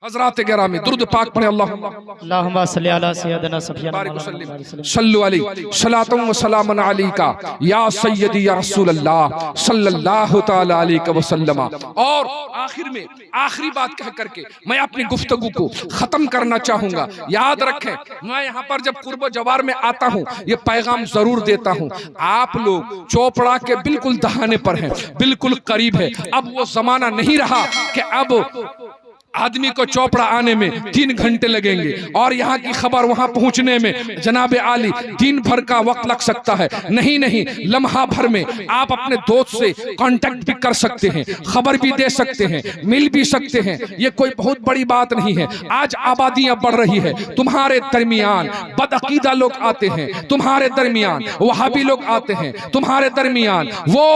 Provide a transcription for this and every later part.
हज़रात गिरामी दुरूद पाक पढ़े अल्लाहुम्मा सल्ली अला सय्यदिना सल्लु अलैहि सलातुन व सलामुन अलैका या सय्यदी या रसूल अल्लाह सल्लल्लाहु तआला अलैहि वसल्लम। और आखिर में आखिरी बात कह करके मैं अपनी गुफ्तगू को खत्म करना चाहूंगा। याद रखें, मैं यहाँ पर जब कुर्ब जवार में आता हूँ ये पैगाम जरूर देता हूँ, आप लोग चोपड़ा के बिल्कुल दहाने पर हैं, बिल्कुल करीब है। अब वो जमाना नहीं रहा कि अब आदमी को चोपड़ा आने में 3 घंटे लगेंगे और यहाँ की खबर वहां पहुंचने में जनाब आली दिन भर का वक्त लग सकता है। नहीं नहीं, लम्हा भर में आप अपने दोस्त से कांटेक्ट भी कर सकते हैं, खबर भी दे सकते हैं, मिल भी सकते हैं। ये कोई बहुत बड़ी बात नहीं है। आज आबादियां बढ़ रही है, तुम्हारे दरमियान बदअकीदा लोग आते हैं, तुम्हारे दरमियान वहाबी लोग आते हैं, तुम्हारे दरमियान वो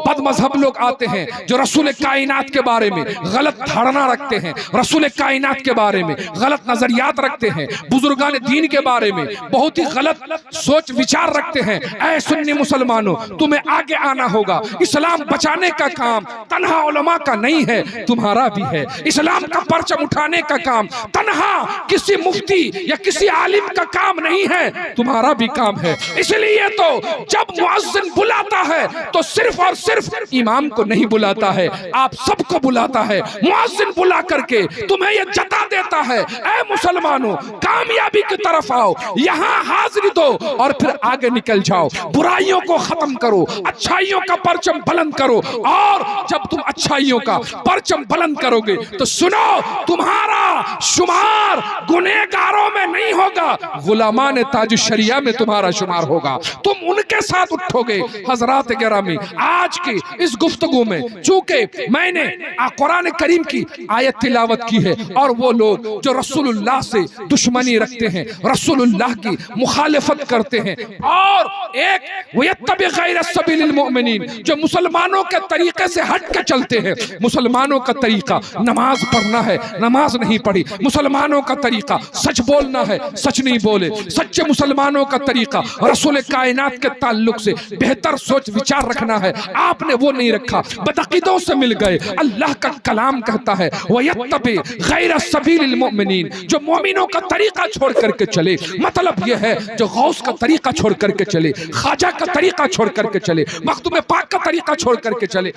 बदमजहब लोग आते हैं जो रसूल कायनात के बारे में गलत धारणा रखते हैं, रसूल कायनात के बारे में गलत नजरियात रखते हैं, बुजुर्गान दीन के बारे में बहुत ही गलत सोच विचार रखते हैं। ऐ सुन्नी मुसलमानों, तुम्हें आगे आना होगा। इस्लाम बचाने का काम तन्हा उलमा का नहीं है, तुम्हारा भी है। इस्लाम का परचम उठाने का काम तन्हा किसी मुफ्ती या किसी आलिम का काम नहीं है, तुम्हारा भी काम है। इसलिए तो जब मुअज्जिन बुलाता है तो सिर्फ और सिर्फ इमाम को नहीं बुलाता है, आप सबको बुलाता है। मुअज्जिन बुला करके तुम्हें यह जता देता है, ऐ मुसलमानों कामयाबी की तरफ आओ, यहाँ हाजिरी दो और फिर आगे निकल जाओ। बुराइयों को खत्म करो, अच्छाइयों का परचम बुलंद करो। और जब तुम अच्छाइयों का परचम बुलंद करोगे तो सुनो, तुम्हारा शुमार गुनहगारों में नहीं होगा, गुलामान ताज शरिया में तुम्हारा शुमार होगा। तुम उनके साथ उठोगे। हजरात गिरामी, आज की इस गुफ्तगू में चूंकि मैंने कुरान करीम की आयत तिलावत की है और वो लोग जो रसूलुल्लाह से दुश्मनी रखते हैं, रसूलुल्लाह की मुखालिफत करते हैं और एक वयत्तबि गैर सबीलिल मुमिनीन, जो मुसलमानों के तरीके से हट के चलते हैं। मुसलमानों का तरीका नमाज पढ़ना है, नमाज नहीं पढ़ी। मुसलमानों का तरीका सच बोलना है, सच नहीं बोले। सच्चे मुसलमानों का तरीका रसूल कायनात के ताल्लुक से बेहतर सोच विचार रखना है, आपने वो नहीं रखा, बदअकीदों से मिल गए। अल्लाह का कलाम कहता है वयत्तबि गैर सबीलिल मुमिनीन, जो मोमिनों का तरीका छोड़ करके चले। मतलब यह है जो गौस का तरीका छोड़ करके चले, ख्वाजा का तरीका छोड़ करके चले, मखदूम पाक का तरीका छोड़ करके चले,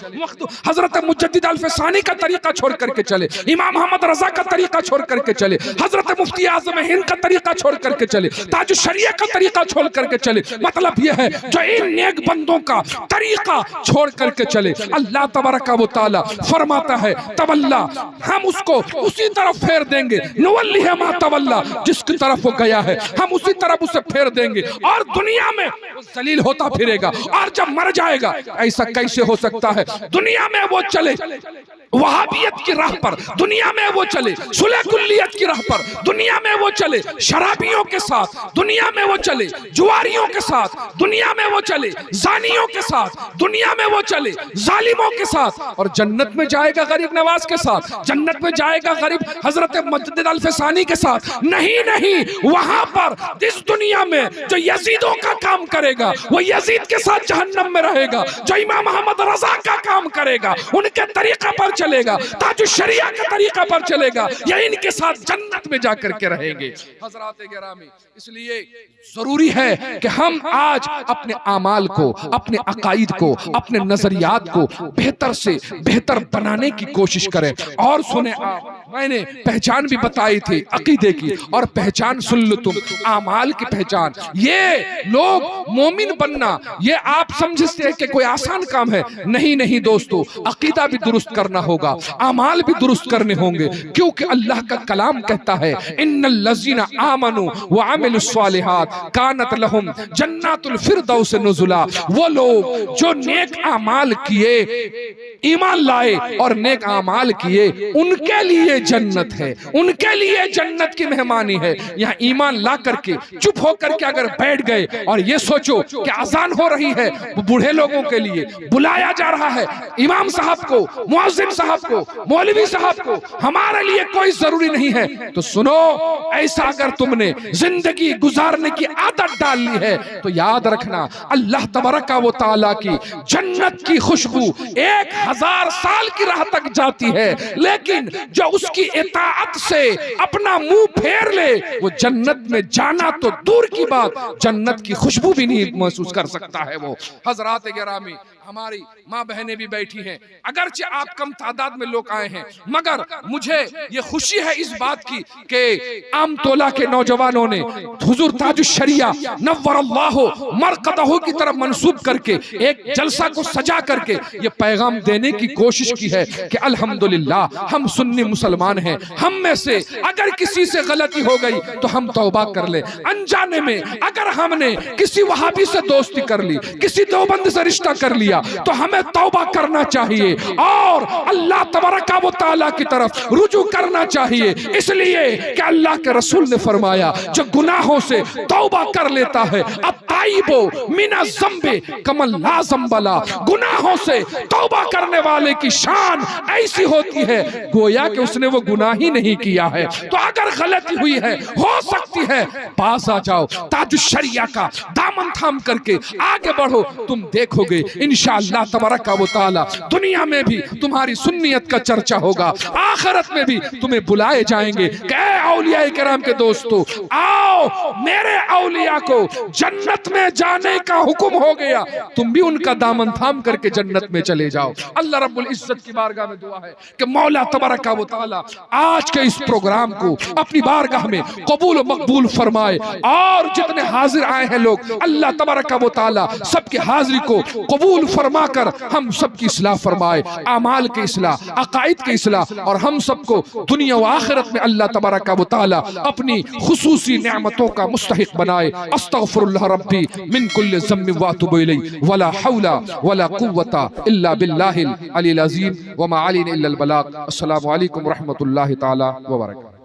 हजरत मुजद्दिद अल-फसानी का तरीका छोड़ करके चले, इमाम मोहम्मद रजा का तरीका छोड़ करके चले, हजरत मुफ्ती आज़म हिंद का तरीका छोड़ करके चले, ताज शरिया का तरीका छोड़ करके चले। मतलब यह है जो इन नेक बंदों का तरीका छोड़ करके चले। अल्लाह तबारक व तआला फरमाता है तवल्ला, हम उसको उसी तरफ फेर देंगे। नुवल्लिहि मा तवल्ला, जिसकी तरफ वो गया है हम उसी तरफ उसे फेर देंगे और दुनिया में वो जलील होता फिरेगा। और जब मर जाएगा, ऐसा कैसे हो सकता है? दुनिया में वो चले वहाबियत की राह पर, दुनिया में वो चले सुलह कुल्लियत की राह पर, दुनिया में वो चले शराबियों के साथ, दुनिया में वो चले जुआरियों के साथ, दुनिया में वो चले जानियों के साथ, दुनिया में वो चले जालिमों के साथ, और जन्नत में जाएगा गरीब नवाज के साथ, जन्नत में जाएगा गरीब हजरत मुजद्दिद अल-फसानी के साथ। नहीं नहीं, वहां पर इस दुनिया में जो यजीदों का काम करेगा वो यजीद के साथ जहन्नम में रहेगा। जो इमाम मोहम्मद रजा का काम करेगा उनके तरीका पर चलेगा, ताज शरिया के तरीका पर चलेगा, या इनके साथ जन्नत में जाकर के रहेंगे। हजरात गिरामी, इसलिए जरूरी है कि हम आज अपने आमाल को, अपने अकाईद को, अपने नजरियात को बेहतर से बेहतर बनाने की कोशिश करें। और सुने, मैंने पहचान भी बताई थी अकीदे की, और पहचान सुन लो तुम, आमाल की पहचान। ये लोग मोमिन बनना ये आप समझते हैं कि कोई आसान काम है? नहीं नहीं दोस्तों, अकीदा भी दुरुस्त करना होगा, आमाल भी दुरुस्त करने होंगे, क्योंकि अल्लाह का कलाम कहता है इन्नल लज़ीना आमनू व अमिलुस सालिहात कानत लहुम जन्नातुल फिरदौस नुज़ुला। वो लोग जो नेक आमाल किए, ईमान लाए और नेक आमाल किए, उनके लिए जन्नत है, उनके लिए जन्नत की मेहमानी है। यहाँ ईमान ला करके चुप होकर के अगर बैठ गए और ये सोच सोचो कि अजान हो रही है, वो बूढ़े लोगों के लिए बुलाया जा रहा है, इमाम साहब को, मुअज्जिन साहब को, मौलवी साहब को, हमारे लिए कोई जरूरी नहीं है। तो सुनो, ऐसा अगर तुमने जिंदगी गुजारने की आदत डाल ली है तो याद रखना, अल्लाह तबारक व तआला की जन्नत की खुशबू 1000 साल की राह तक जाती है, लेकिन जो उसकी इताअत से अपना मुंह फेर ले वो जन्नत में जाना तो दूर की बात, जन्नत की खुशबू भी नहीं महसूस कर सकता है वो। हजरात गिरामी, हमारी माँ बहनें भी बैठी हैं, अगरचे आप कम तादाद में लोग आए हैं, मगर मुझे ये खुशी है इस बात की कि आम तोला के नौजवानों ने हुजूर ताजुश शरिया नव्वरल्लाहु मरकदहु की तरफ मंसूब करके एक जलसा को सजा करके ये पैगाम देने की कोशिश की है कि अल्हम्दुलिल्लाह हम सुन्नी मुसलमान हैं, हम में से अगर किसी से गलती हो गई तो हम तौबा कर ले, अनजाने में अगर हमने किसी वहाबी से दोस्ती कर ली, किसी देवबंद से रिश्ता कर लिया तो हमें तौबा करना चाहिए और अल्लाह तबारक व तआला की तरफ रुजू करना चाहिए, इसलिए कि अल्लाह के रसूल ने फरमाया जो गुनाहों से तौबा कर लेता है अत्ताइबो मिना ज़म्बे कमल ला ज़म्बला, गुनाहों से तौबा करने वाले की शान ऐसी होती है गोया कि उसने वो गुनाह ही नहीं किया है। तो अगर गलती हुई है, हो सकती है, पास आ जाओ, ताजुश शरिया का दामन थाम करके आगे बढ़ो, तुम देखोगे इंशाअल्लाह तबारक व तआला दुनिया में भी तुम्हारी सुन्नियत का चर्चा होगा, आखिरत में भी तुम्हें बुलाए जाएंगे कि औलिया किराम के दोस्तों आओ, मेरे औलिया को जन्नत में जाने का हुक्म हो गया, तुम भी उनका दामन थाम करके जन्नत में चले जाओ। अल्लाह रब्बुल इज्जत की बारगाह में दुआ है कि मौला तबारक व तआला आज के इस प्रोग्राम को अपनी बारगाह में कबूल व मकबूल फरमाए और जितने हाजिर आए हैं लोग, अल्लाह तबारक व तआला सबकी हाजिरी को कबूल फरमा कर हम सबकी इस्लाह फरमाए, आमाल के इस्लाह, अकाइद के इस्लाह, और हम सबको दुनिया व आखिरत में अल्लाह तबारक व तआला अपनी खुसूसी नेमतों का मुस्तहिक बनाए। अस्तगफिरुल्लाह रब्बी मिन कुल्लि ज़म्बिन व अतूबु इलैहि वला हौला वला कुव्वता इल्ला बिल्लाहिल अलील अज़ीम व मा अलैना इल्लल बलाग। अस्सलामु अलैकुम व रहमतुल्लाहि तआला व बरकातहू।